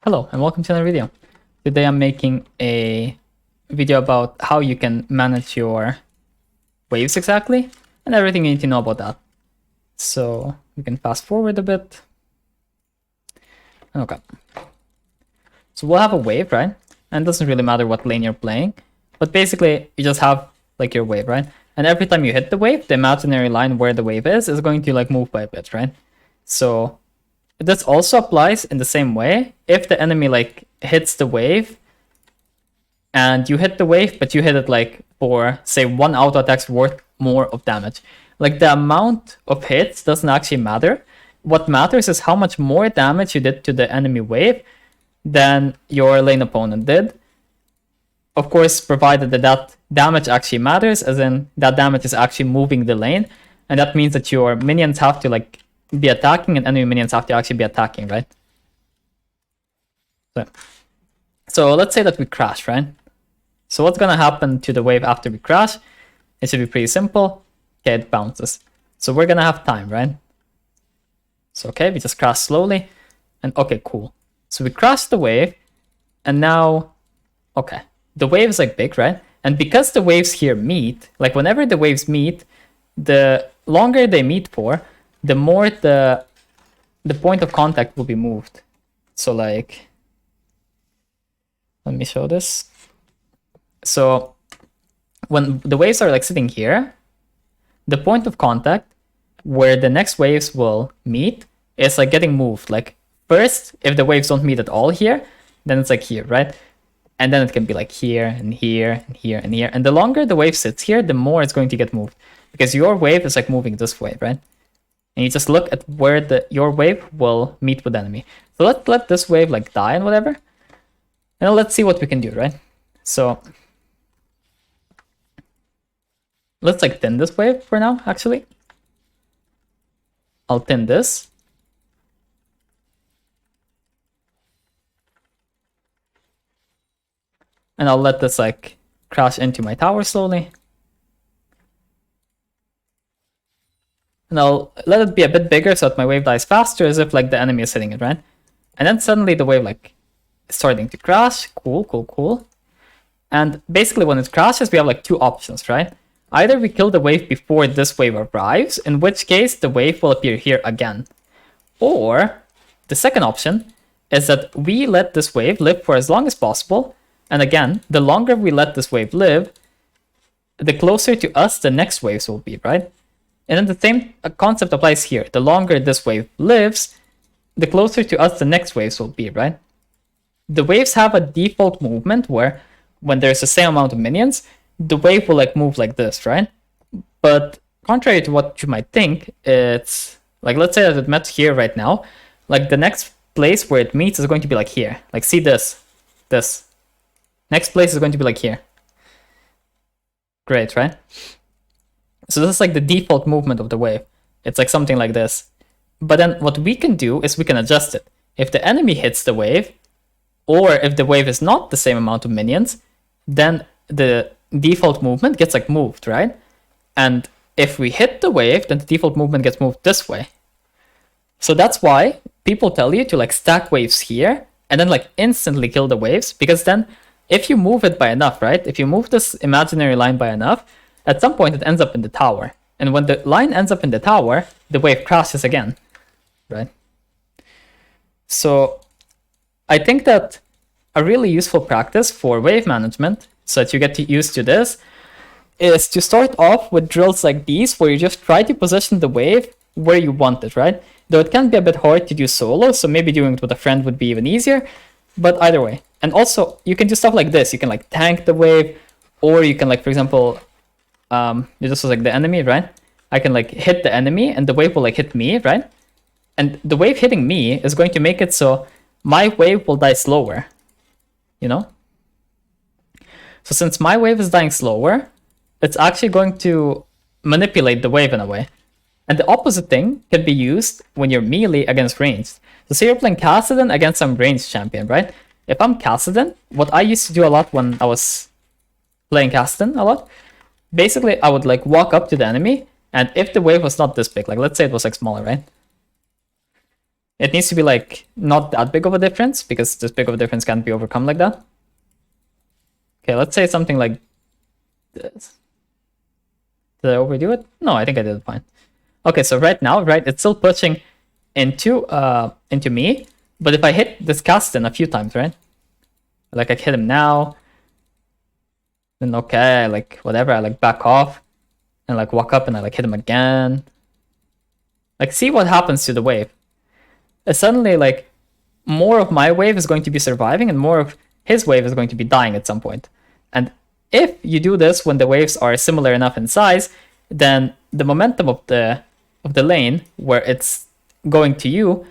Hello and welcome to another video. Today I'm making a video about how you can manage your waves exactly and everything you need to know about that. So we can fast forward a bit. Okay. So we'll have a wave, right? And it doesn't really matter what lane you're playing, but basically you just have like your wave, right? And every time you hit the wave, the imaginary line where the wave is going to like move by a bit, right? So this also applies in the same way if the enemy like hits the wave and you hit the wave, but you hit it like for say one auto attack's worth more of damage. Like the amount of hits doesn't actually matter. What matters is how much more damage you did to the enemy wave than your lane opponent did. Of course, provided that that damage actually matters, as in that damage is actually moving the lane, and that means that your minions have to like be attacking and enemy minions have to actually be attacking, right? So let's say that we crash, right? So what's gonna happen to the wave after we crash? It should be pretty simple. Okay, it bounces. So we're gonna have time, right? So okay, we just crash slowly, and okay, cool. So we crash the wave, and now, okay, the wave is like big, right? And because the waves here meet, like whenever the waves meet, the longer they meet for, the more the point of contact will be moved. So like, let me show this. So when the waves are like sitting here, the point of contact where the next waves will meet is like getting moved. Like first, if the waves don't meet at all here, then it's like here, right? And then it can be like here and here and here and here. And the longer the wave sits here, the more it's going to get moved, because your wave is like moving this way, right? And you just look at where your wave will meet with the enemy. So let's let this wave like die and whatever. And let's see what we can do, right? So let's like thin this wave for now, actually. I'll thin this. And I'll let this like crash into my tower slowly. And I'll let it be a bit bigger so that my wave dies faster, as if like the enemy is hitting it, right? And then suddenly the wave like is starting to crash. Cool, cool, cool. And basically when it crashes, we have like two options, right? Either we kill the wave before this wave arrives, in which case the wave will appear here again. Or the second option is that we let this wave live for as long as possible. And again, the longer we let this wave live, the closer to us the next waves will be, right? And then the same concept applies here. The longer this wave lives, the closer to us the next waves will be, right? The waves have a default movement where when there's the same amount of minions, the wave will like move like this, right? But contrary to what you might think, it's like, let's say that it met here right now. Like the next place where it meets is going to be like here. Like see this. Next place is going to be like here. Great, right? So this is like the default movement of the wave. It's like something like this. But then what we can do is we can adjust it. If the enemy hits the wave, or if the wave is not the same amount of minions, then the default movement gets like moved, right? And if we hit the wave, then the default movement gets moved this way. So that's why people tell you to like stack waves here and then like instantly kill the waves, because then if you move it by enough, right? If you move this imaginary line by enough, at some point it ends up in the tower. And when the line ends up in the tower, the wave crashes again, right? So I think that a really useful practice for wave management, so that you get used to this, is to start off with drills like these, where you just try to position the wave where you want it, right? Though it can be a bit hard to do solo, so maybe doing it with a friend would be even easier, but either way. And also, you can do stuff like this. You can like tank the wave, or you can like, for example, this was like the enemy, right? I can like hit the enemy and the wave will like hit me, right? And the wave hitting me is going to make it so my wave will die slower, you know? So since my wave is dying slower, it's actually going to manipulate the wave in a way. And the opposite thing can be used when you're melee against ranged. So say you're playing Kassadin against some ranged champion, right? If I'm Kassadin, what I used to do a lot when I was playing Kassadin a lot, basically I would like walk up to the enemy, and if the wave was not this big, like let's say it was like smaller, right? It needs to be like not that big of a difference, because this big of a difference can't be overcome like that. Okay, let's say something like this. Did I overdo it? No, I think I did it fine. Okay, so right now, right, it's still pushing into me, but if I hit this Kasten a few times, right? Like I hit him now, then okay, like whatever, I like back off and like walk up and I like hit him again. Like see what happens to the wave. Suddenly like more of my wave is going to be surviving and more of his wave is going to be dying at some point. And if you do this when the waves are similar enough in size, then the momentum of the lane where it's going to you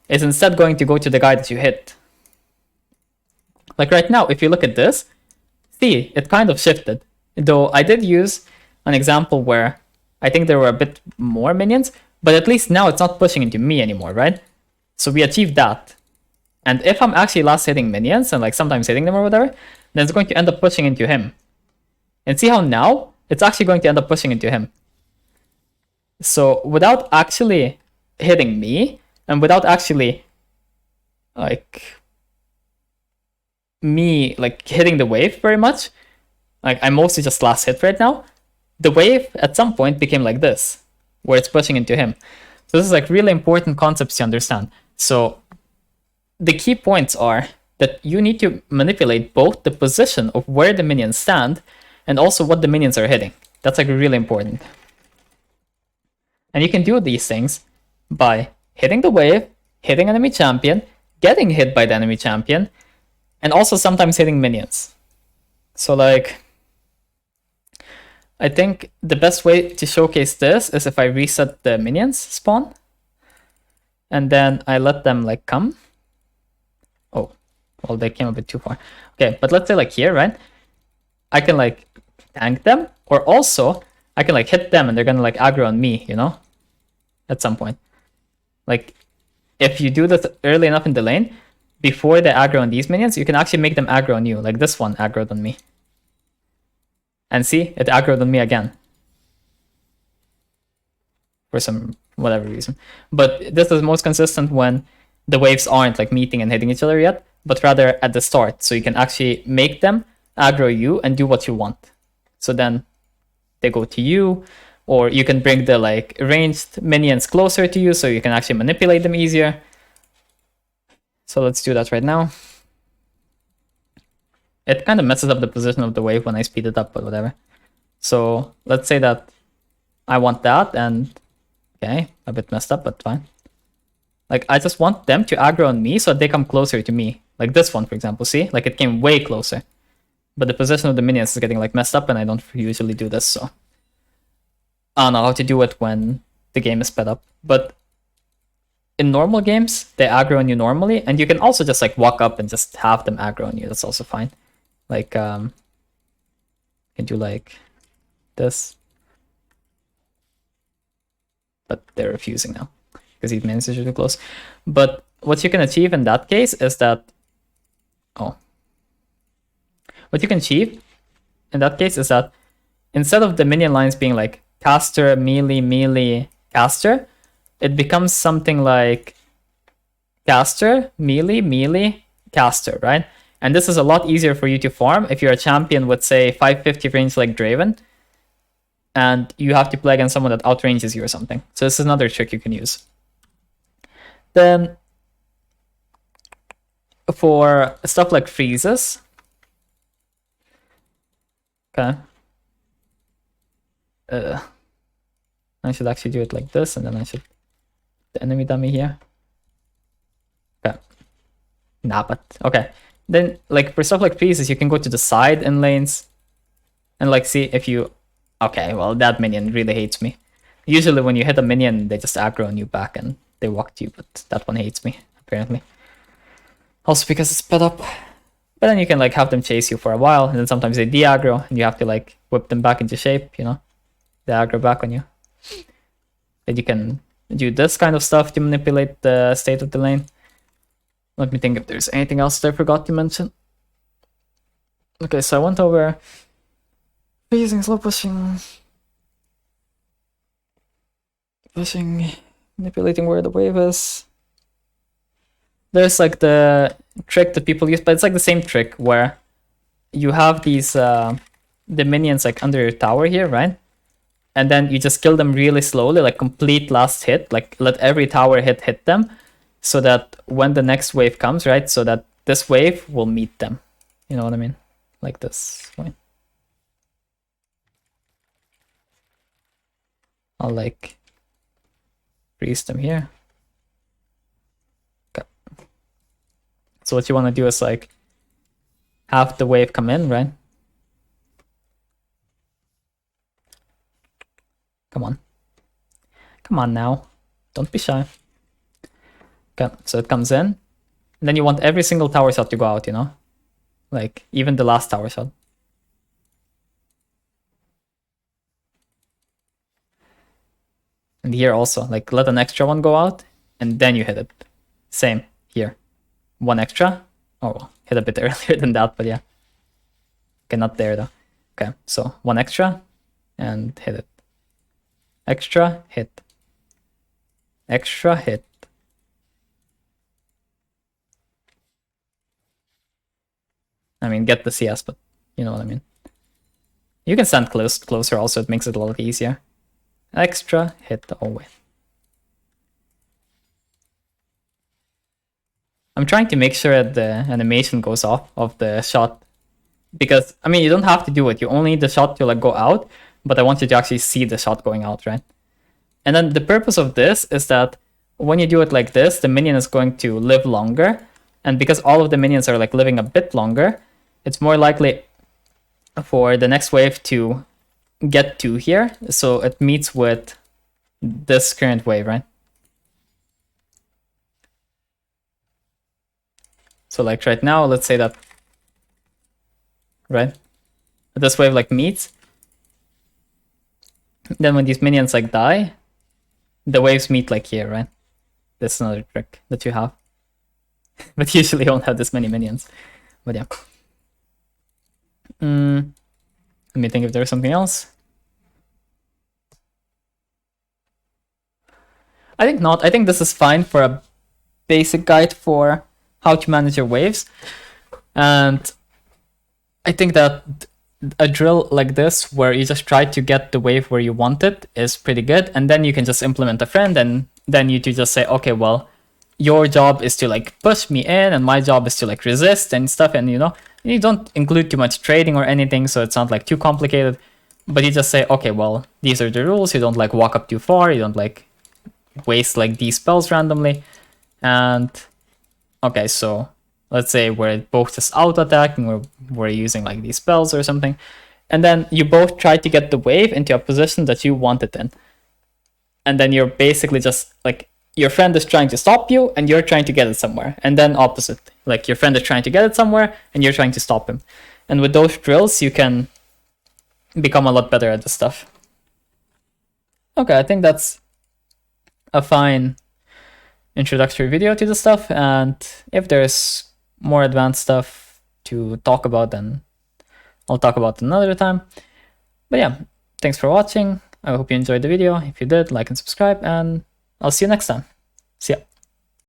is instead going to go to the guy that you hit. Like right now, if you look at this, see, it kind of shifted. Though I did use an example where I think there were a bit more minions, but at least now it's not pushing into me anymore, right? So we achieved that. And if I'm actually last hitting minions and like sometimes hitting them or whatever, then it's going to end up pushing into him. And see how now it's actually going to end up pushing into him. So without actually hitting me and without actually like me like hitting the wave very much, like I'm mostly just last hit right now, the wave at some point became like this, where it's pushing into him. So this is like really important concepts to understand. So the key points are that you need to manipulate both the position of where the minions stand and also what the minions are hitting. That's like really important. And you can do these things by hitting the wave, hitting enemy champion, getting hit by the enemy champion, and also sometimes hitting minions. So like, I think the best way to showcase this is if I reset the minions spawn, and then I let them like come. Oh, well, they came a bit too far. Okay, but let's say like here, right? I can like tank them, or also I can like hit them and they're gonna like aggro on me, you know? At some point. Like, if you do this early enough in the lane, before they aggro on these minions, you can actually make them aggro on you. Like this one aggroed on me. And see, it aggroed on me again. For some whatever reason. But this is most consistent when the waves aren't like meeting and hitting each other yet, but rather at the start. So you can actually make them aggro you and do what you want. So then they go to you, or you can bring the like ranged minions closer to you so you can actually manipulate them easier. So let's do that right now. It kind of messes up the position of the wave when I speed it up, but whatever. So let's say that I want that, and okay, a bit messed up, but fine. Like I just want them to aggro on me so they come closer to me. Like this one, for example, see? Like it came way closer. But the position of the minions is getting like messed up, and I don't usually do this, so I don't know how to do it when the game is sped up. But in normal games, they aggro on you normally, and you can also just like walk up and just have them aggro on you. That's also fine. Like you can do like this, but they're refusing now because these minions are too close. But what you can achieve in that case is that what you can achieve in that case is that instead of the minion lines being like caster, melee, melee, caster, it becomes something like caster, melee, melee, caster, right? And this is a lot easier for you to farm if you're a champion with, say, 550 range like Draven, and you have to play against someone that outranges you or something. So this is another trick you can use. Then for stuff like freezes, okay, I should actually do it like this, and then I should the enemy dummy here. Okay, nah, but okay. Then like for stuff like freezes, you can go to the side in lanes, and like see if you. Okay, well that minion really hates me. Usually when you hit a minion, they just aggro on you back and they walk to you, but that one hates me apparently. Also because it's sped up. But then you can like have them chase you for a while, and then sometimes they de-aggro, and you have to like whip them back into shape, you know? They aggro back on you. And you can do this kind of stuff to manipulate the state of the lane. Let me think if there's anything else that I forgot to mention. Okay, so I went over using slow pushing, manipulating where the wave is. there's like the trick that people use, but it's like the same trick where you have these the minions like under your tower here, right? And then you just kill them really slowly, like complete last hit, like let every tower hit them, so that when the next wave comes, right, so that this wave will meet them. You know what I mean? Like this. Right? I'll like freeze them here. Okay. So what you want to do is like have the wave come in, right? Come on. Come on now. Don't be shy. Okay, so it comes in. And then you want every single tower shot to go out, you know? Like, even the last tower shot. And here also, like, let an extra one go out, and then you hit it. Same, here. One extra. Oh, well, hit a bit earlier than that, but yeah. Okay, not there, though. Okay, so one extra, and hit it. Extra, hit. Extra, hit. I mean, get the CS, but you know what I mean. You can stand closer also, it makes it a lot easier. Extra, hit, oh wait. I'm trying to make sure that the animation goes off of the shot. Because, I mean, you don't have to do it. You only need the shot to like go out, but I want you to actually see the shot going out, right? And then the purpose of this is that when you do it like this, the minion is going to live longer. And because all of the minions are like living a bit longer, it's more likely for the next wave to get to here. So it meets with this current wave, right? So like right now, let's say that, right? This wave like meets. Then when these minions like die, the waves meet like here, right? This is another trick that you have. But usually you don't have this many minions. But yeah. Let me think if there's something else. I think not. I think this is fine for a basic guide for how to manage your waves. And I think that a drill like this, where you just try to get the wave where you want it, is pretty good. And then you can just implement a friend, and then you to just say, okay, well, your job is to like push me in, and my job is to like resist and stuff. And you know, you don't include too much trading or anything, so it's not like too complicated. But you just say, okay, well, these are the rules. You don't like walk up too far. You don't like waste like these spells randomly. And okay, so let's say we're both just auto attacking, or we're using like these spells or something. And then you both try to get the wave into a position that you want it in. And then you're basically just like, your friend is trying to stop you and you're trying to get it somewhere. And then opposite, like your friend is trying to get it somewhere and you're trying to stop him. And with those drills, you can become a lot better at this stuff. Okay, I think that's a fine introductory video to the stuff. And if there's more advanced stuff to talk about, then I'll talk about it another time. But yeah, thanks for watching. I hope you enjoyed the video. If you did, like and subscribe, and I'll see you next time. See ya.